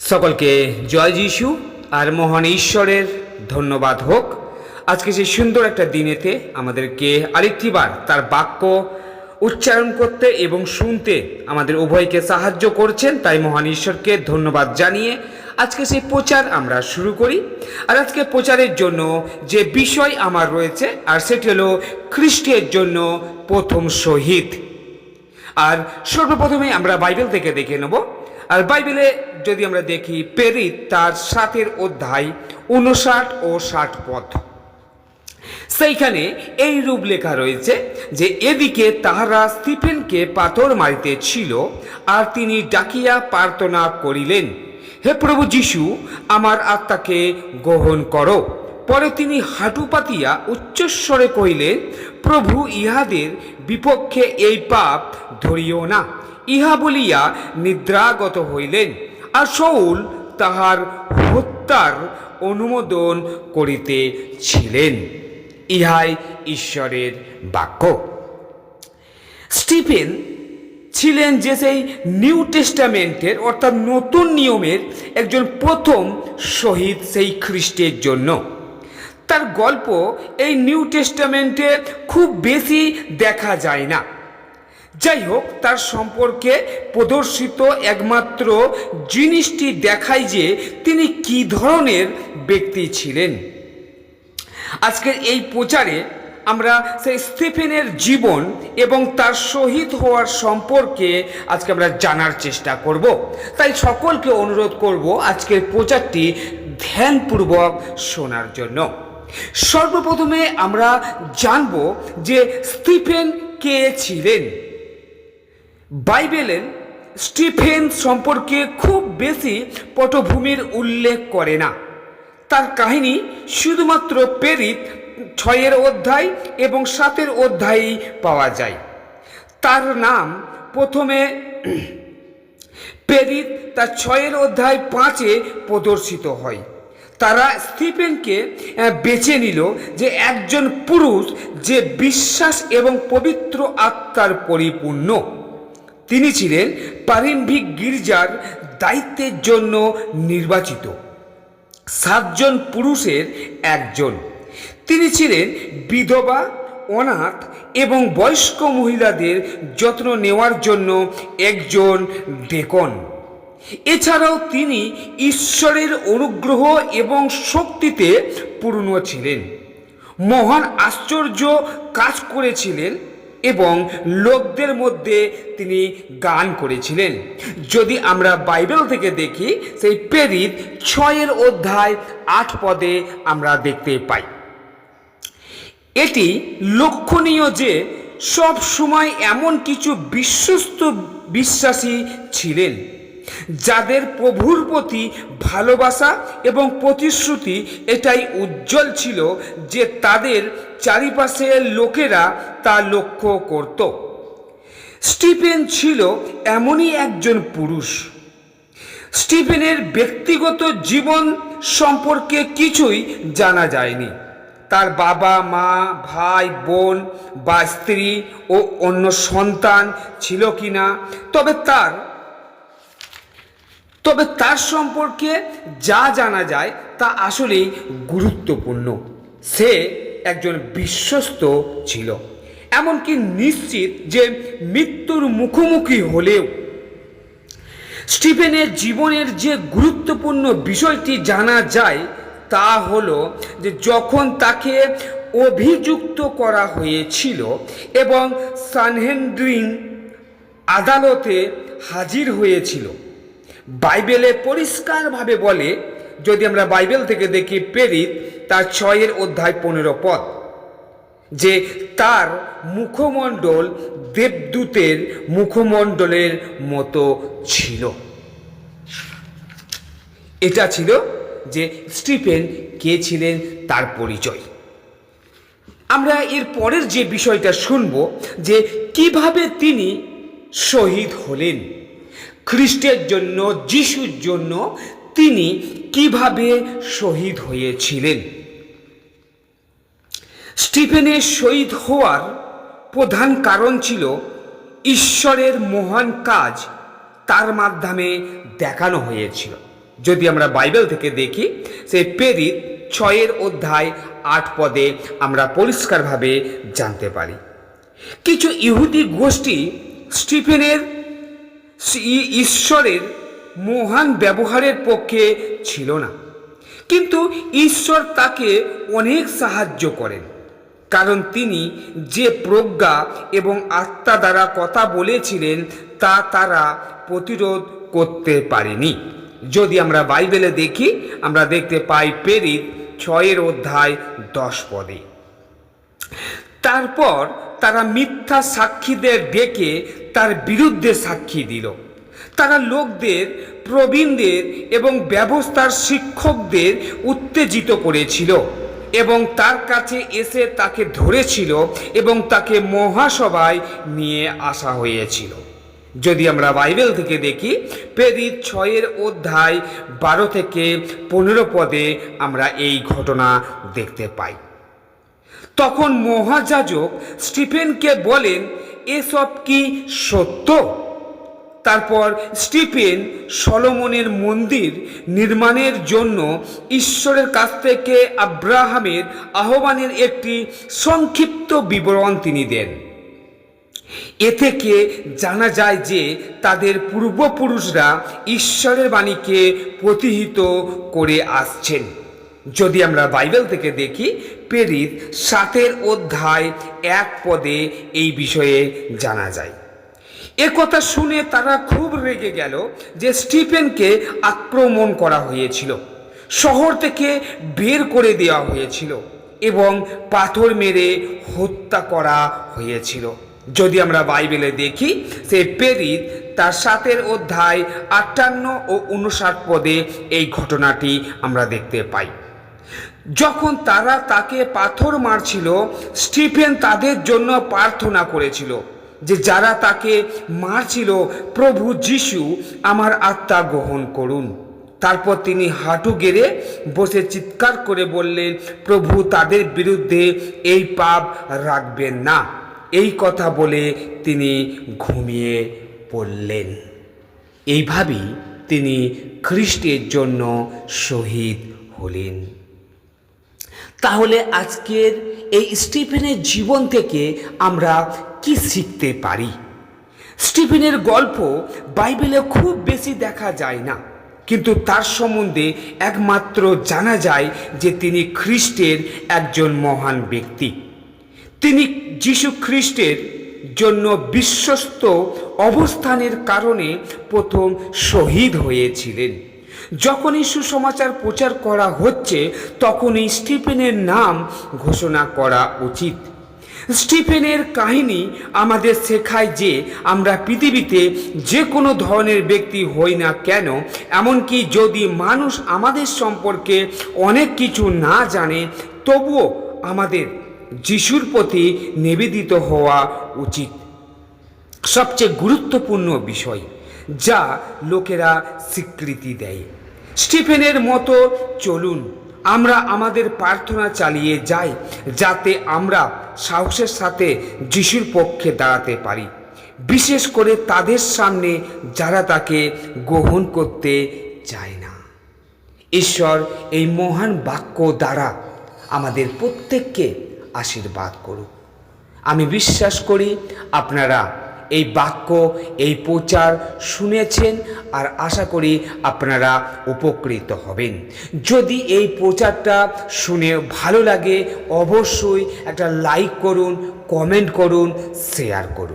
সকলকে জয় যিশু আর মহান ঈশ্বরের ধন্যবাদ হোক। আজকে সেই সুন্দর একটা দিনেতে আমাদেরকে আরেকটিবার তার বাক্য উচ্চারণ করতে এবং শুনতে আমাদের উভয়কে সাহায্য করছেন, তাই মহান ঈশ্বরকে ধন্যবাদ জানিয়ে আজকে সেই প্রচার আমরা শুরু করি। আর আজকে প্রচারের জন্য যে বিষয় আমার রয়েছে আর সেটি হলো খ্রিস্টের জন্য প্রথম শহীদ। আর সর্বপ্রথমে আমরা বাইবেল থেকে দেখে নেব। আর বাইবেলে যদি আমরা দেখি প্রেরিত তার 7 অধ্যায় 59 ও 60 পদ, সেইখানে এই রূপ লেখা রয়েছে যে এদিকে তাহারা স্টিফেনকে পাথর মারিতেছিল, আর তিনি ডাকিয়া প্রার্থনা করিলেন, হে প্রভু যীশু, আমার আত্মাকে গ্রহণ করো। পরে তিনি হাঁটু পাতিয়া উচ্চস্বরে কহিলেন, প্রভু, ইহাদের বিপক্ষে এই পাপ ধরিও না। ইহা বলিয়া নিদ্রাগত হইলেন, আর শাউল তাহার হত্যার অনুমোদন করিতেছিলেন। ইহাই ঈশ্বরের বাক্য। স্টিফেন ছিলেন যে সেই নিউ টেস্টামেন্টের অর্থাৎ নতুন নিয়মের একজন প্রথম শহীদ সেই খ্রিস্টের জন্য। তার গল্প এই নিউ টেস্টামেন্টে খুব বেশি দেখা যায় না। যাই হোক, তার সম্পর্কে প্রদর্শিত একমাত্র জিনিসটি দেখায় যে তিনি কী ধরনের ব্যক্তি ছিলেন। আজকের এই প্রচারে আমরা সেই স্টিফেনের জীবন এবং তার শহীদ হওয়ার সম্পর্কে আজকে আমরা জানার চেষ্টা করব। তাই সকলকে অনুরোধ করব আজকের প্রচারটি ধ্যানপূর্বক শোনার জন্য। সর্বপ্রথমে আমরা জানব যে স্টিফেন কে ছিলেন। বাইবেলের স্টিফেন সম্পর্কে খুব বেশি পটভূমির উল্লেখ করে না। তার কাহিনী শুধুমাত্র প্রেরিত 6 অধ্যায় এবং 7 অধ্যায়েই পাওয়া যায়। তার নাম প্রথমে প্রেরিত তার 6 অধ্যায় 5 প্রদর্শিত হয়। তারা স্টিফেনকে বেছে নিল যে একজন পুরুষ যে বিশ্বাস এবং পবিত্র আত্মার পরিপূর্ণ। তিনি ছিলেন প্রারম্ভিক গির্জার দায়িত্বের জন্য নির্বাচিত 7 জন পুরুষের একজন। তিনি ছিলেন বিধবা, অনাথ এবং বয়স্ক মহিলাদের যত্ন নেওয়ার জন্য একজন ডেকন। এছাড়াও তিনি ঈশ্বরের অনুগ্রহ এবং শক্তিতে পূর্ণ ছিলেন, মহান আশ্চর্য কাজ করেছিলেন এবং লোকদের মধ্যে তিনি গান করেছিলেন। যদি আমরা বাইবেল থেকে দেখি, সেই প্রেরিত 6 অধ্যায় 8 পদে আমরা দেখতে পাই। এটি লক্ষণীয় যে সব সময় এমন কিছু বিশ্বস্ত বিশ্বাসী ছিলেন যাদের প্রভুর প্রতি ভালোবাসা এবং প্রতিশ্রুতি এটাই উজ্জ্বল ছিল যে তাদের চারিপাশের লোকেরা তা লক্ষ্য করত। স্টিফেন ছিল এমনই একজন পুরুষ। স্টিফেনের ব্যক্তিগত জীবন সম্পর্কে কিছুই জানা যায়নি। তার বাবা, মা, ভাই, বোন বা স্ত্রী ও অন্য সন্তান ছিল কিনা, তবে তার সম্পর্কে যা জানা যায় তা আসলেই গুরুত্বপূর্ণ। সে একজন বিশ্বস্ত ছিল, এমনকি নিশ্চিত যে মৃত্যুর মুখোমুখি হলেও। স্টিফেনের জীবনের যে গুরুত্বপূর্ণ বিষয়টি জানা যায় তা হলো যে যখন তাকে অভিযুক্ত করা হয়েছিল এবং সানহেড্রিন আদালতে হাজির হয়েছিল, বাইবেলে পরিষ্কারভাবে বলে, যদি আমরা বাইবেল থেকে দেখি প্রেরিত তার 6 অধ্যায় 15 পদ, যে তার মুখমণ্ডল দেবদূতের মুখমণ্ডলের মতো ছিল। এটা ছিল যে স্টিফেন কে ছিলেন, তার পরিচয়। আমরা এর পরের যে বিষয়টা শুনব যে কিভাবে তিনি শহীদ হলেন। খ্রিস্টের জন্য, যিশুর জন্য তিনি কিভাবে শহীদ হয়েছিলেন। স্টিফেনের শহীদ হওয়ার প্রধান কারণ ছিল ঈশ্বরের মহান কাজ তার মাধ্যমে দেখানো হয়েছিল। যদি আমরা বাইবেল থেকে দেখি, সেই প্রেরিত 6 অধ্যায় 8 পদে আমরা পরিষ্কারভাবে জানতে পারি, কিছু ইহুদি গোষ্ঠী স্টিফেনের ঈশ্বরের মহান ব্যবহারের পক্ষে ছিল না, কিন্তু ঈশ্বর তাকে অনেক সাহায্য করেন, কারণ তিনি যে প্রজ্ঞা এবং আত্মা দ্বারা কথা বলেছিলেন তা তারা প্রতিরোধ করতে পারেনি। যদি আমরা বাইবেলে দেখি, আমরা দেখতে পাই প্রেরিত 6 অধ্যায় 10 পদে। তারপর তারা মিথ্যা সাক্ষীদের ডেকে তার বিরুদ্ধে সাক্ষী দিল। তারা লোকদের, প্রবীণদের এবং ব্যবস্থার শিক্ষকদের উত্তেজিত করেছিল এবং তার কাছে এসে তাকে ধরেছিল এবং তাকে মহাসভায় নিয়ে আসা হয়েছিল। যদি আমরা বাইবেল থেকে দেখি, প্রেরিত 6 অধ্যায় 12 থেকে 15 পদে আমরা এই ঘটনা দেখতে পাই। তখন মহাযাজক স্টিফেনকে বলেন, এসব কি সত্য? তারপর স্টিফেন সলোমনের মন্দির নির্মাণের জন্য ঈশ্বরের কাছ থেকে আব্রাহামের আহ্বানের একটি সংক্ষিপ্ত বিবরণ তিনি দেন। এ থেকে জানা যায় যে তাদের পূর্বপুরুষরা ঈশ্বরের বাণীকে প্রতিহিত করে আসছেন। যদি আমরা বাইবেল থেকে দেখি, প্রেরিত 7 অধ্যায় 1 পদে এই বিষয়ে জানা যায়। কথা শুনে তারা খুব রেগে গেল যে স্টিফেনকে আক্রমণ করা হয়েছিল, শহর থেকে বের করে দেওয়া হয়েছিল এবং পাথর মেরে হত্যা করা হয়েছিল। যদি আমরা বাইবেলে দেখি, সে প্রেরিত তার 7 অধ্যায় 58 ও 59 পদে এই ঘটনাটি আমরা দেখতে পাই। যখন তারা তাকে পাথর মারছিল, স্টিফেন তাদের জন্য প্রার্থনা করেছিল যে যারা তাকে মারছিল, প্রভু যিশু, আমার আত্মা গ্রহণ করুন। তারপর তিনি হাঁটু গেড়ে বসে চিৎকার করে বললেন, প্রভু তাদের বিরুদ্ধে এই পাপ রাখবেন না। এই কথা বলে তিনি ঘুমিয়ে পড়লেন। এইভাবেই তিনি খ্রিস্টের জন্য শহীদ হলেন। তাহলে আজকের এই স্টিফেনের জীবন থেকে আমরা কি শিখতে পারি? স্টিফেনের গল্প বাইবেলে খুব বেশি দেখা যায় না, কিন্তু তার সম্বন্ধে একমাত্র জানা যায় যে তিনি খ্রিস্টের একজন মহান ব্যক্তি। তিনি যীশু খ্রিস্টের জন্য বিশ্বস্ত অবস্থানের কারণে প্রথম শহীদ হয়েছিলেন। যখনই সুসমাচার প্রচার করা হচ্ছে, তখনই স্টিফেনের নাম ঘোষণা করা উচিত। স্টিফেনের কাহিনী আমাদের শেখায় যে আমরা পৃথিবীতে যে কোনো ধরনের ব্যক্তি হই না কেন, এমনকি যদি মানুষ আমাদের সম্পর্কে অনেক কিছু না জানে, তবুও আমাদের যিশুর প্রতি নিবেদিত হওয়া উচিত। সবচেয়ে গুরুত্বপূর্ণ বিষয় যা লোকেরা স্বীকৃতি দেয়। স্টিফেনের মতো চলুন আমরা আমাদের প্রার্থনা চালিয়ে যাই, যাতে আমরা সাহসের সাথে যিশুর পক্ষে দাঁড়াতে পারি, বিশেষ করে তাদের সামনে যারা তাকে গ্রহণ করতে চায় না। ঈশ্বর এই মহান বাক্য দ্বারা আমাদের প্রত্যেককে আশীর্বাদ করুক। আমি বিশ্বাস করি আপনারা এই বাক্য, এই প্রচার শুনেছেন, আর আশা করি আপনারা উপকৃত হবেন। যদি এই প্রচারটা শুনে ভালো লাগে, অবশ্যই একটা লাইক করুন, কমেন্ট করুন, শেয়ার করুন।